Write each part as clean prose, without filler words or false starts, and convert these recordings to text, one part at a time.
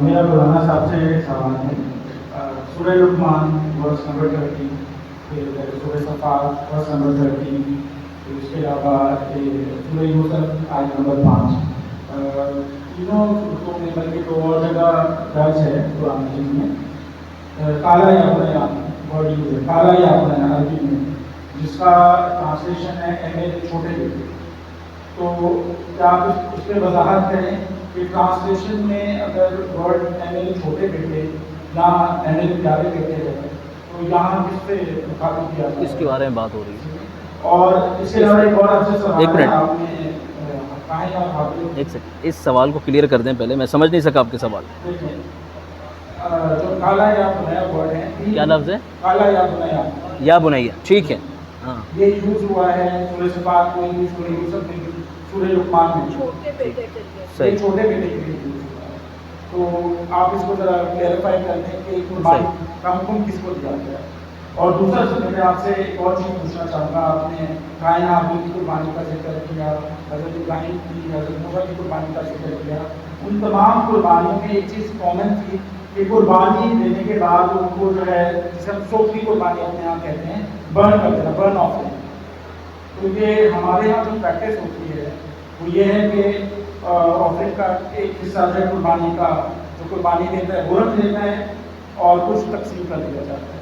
मेरा मौलाना साहब से एक सवाल है। सूरह लुक़मान वर्स नंबर 30, फिर सूरह सफ़ात वर्स नंबर 30, फिर उसके अलावा सूरह यूसुफ आयत नंबर 5, तीनों सूरतों में बल्कि दो और जगह दर्ज है कुरान मजीद में काला या बुनैया वर्ड यूज है, काला या बुनैया अरबी में, जिसका ट्रांसलेशन है ए मेरे छोटे बेटे। तो क्या आप उस पर वजाहत करें कि ट्रांसलेशन में अगर वर्ड मेरे छोटे बेटे या मेरे प्यारे बेटे है तो यहाँ किस पे मुखातिब किया जाता है? इसके बारे में बात हो रही है। और इसके अलावा एक और आपसे सवाल एक है, मिनट। आपने कहा या भाभी एक सेकंड, इस सवाल को क्लियर कर दें पहले, मैं समझ नहीं सका आपके सवाल। देखिए, जो काला या बुनैया वर्ड है, क्या लफ्ज़ है? काला या बुनैया, या बुनैया, ठीक है। हाँ, ये यूज हुआ है सूरह सफ़ात में भी, सूरह यूसुफ में भी, सूरह लुक़मान में भी। छोटे बेटे के लिए सही। ये छोटे बेटे के लिए यूज हुआ है। तो आप इसको ज़रा क्लैरिफाई कर दें कि कुर्बानी का हुक्म किसको दिया गया है। और दूसरा चीज़ मैं आपसे एक और चीज़ पूछना चाहूँगा, आपने कायनात की कुर्बानी का जिक्र किया, हज़रत इब्राहीम की, हज़रत मूसा की कुर्बानी का जिक्र किया। उन तमाम कुर्बानियों में एक चीज़ कॉमन थी कि कुर्बानी देने के बाद उनको जो है, जिसे हम सोख की कुर्बानी अपने यहाँ कहते हैं, बर्न कर देना, बर्न ऑफरिंग। तो ये हमारे यहाँ जो प्रैक्टिस होती है वो ये है कि ऑफरिंग का एक हिस्सा जो है कुर्बानी का, जो कुर्बानी देता है वो रख लेता है और कुछ तकसीम कर दिया जाता है।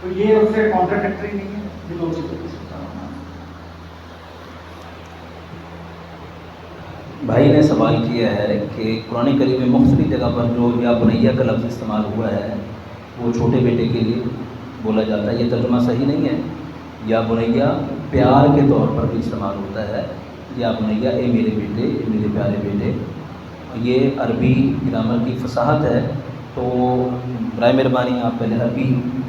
तो ये उससे कॉन्ट्राडिक्टरी नहीं है, ये दो चीज़ें पूछना। भाई ने सवाल किया है कि कुरान करीम में मुख्तलिफ जगह पर जो या बुनैया का लफ्ज़ इस्तेमाल हुआ है वो छोटे बेटे के लिए बोला जाता है। ये तर्जुमा सही नहीं है। या बुनैया प्यार के तौर पर भी इस्तेमाल होता है। या बुनैया ए मेरे बेटे, ए मेरे प्यारे बेटे, ये अरबी ग्रामर की फसाहत है। तो बराए मेहरबानी आप पहले अरबी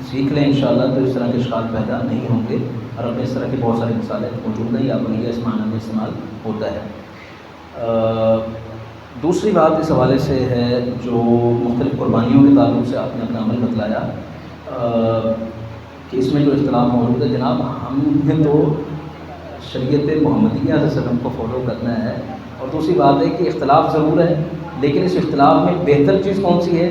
सीख लें इंशाअल्लाह, तो इस तरह के इश्काल पैदा नहीं होंगे। अरब में इस तरह की बहुत सारी मिसालें मौजूद हैं। या बुनैया इस माना में इस्तेमाल होता है। दूसरी बात इस हवाले से है जो मुख्तलिफ़ कुर्बानियों के ताल्लुक़ से आपने अपना अमल बतलाया कि इसमें जो इख्तिलाफ मौजूद है। जनाब, हमने तो शरीयत मोहम्मदिया वसल्लम को फॉलो करना है। और दूसरी बात है कि इख्तिलाफ ज़रूर है, लेकिन इस इख्तिलाफ में बेहतर चीज़ कौन सी है?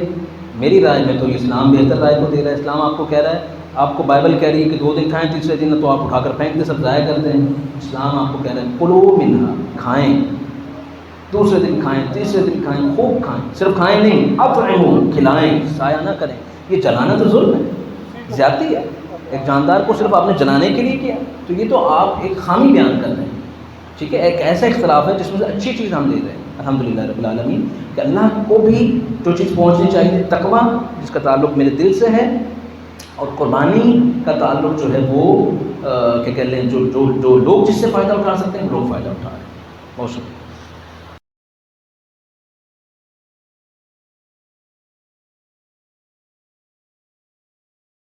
मेरी राय में तो इस्लाम बेहतर राय को दे रहा है। इस्लाम आपको कह रहा है, आपको बाइबल कह रही है कि 2 दिन खाएँ, तीसरे दिन तो आप उठाकर फेंक दे, सब ज़ाया कर दें। इस्लाम आपको कह रहा है कुलू मिन्हा, खाएँ, दूसरे दिन खाएँ, तीसरे दिन खाएँ, खूब खाएँ। सिर्फ खाएँ नहीं, अतइमू, खिलाएँ, साया ना करें। ये जलाना तो जुल्म है, ज़्यादती है। एक जानदार को सिर्फ आपने जलाने के लिए किया, तो ये तो आप एक खामी बयान कर रहे हैं। ठीक है, एक ऐसा इख्तिलाफ है जिसमें से अच्छी चीज़ हम ले रहे हैं अल्हम्दुलिल्लाह रब्बिल आलमीन कि अल्लाह को भी जो चीज़ पहुँचनी चाहिए, तकवा जिसका ताल्लुक़ मेरे दिल से है, और कुर्बानी का ताल्लुक़ जो है वो क्या कह लें, जो लोग जिससे फ़ायदा उठा सकते हैं, लोग फ़ायदा उठा रहे हैं। बहुत शुक्रिया।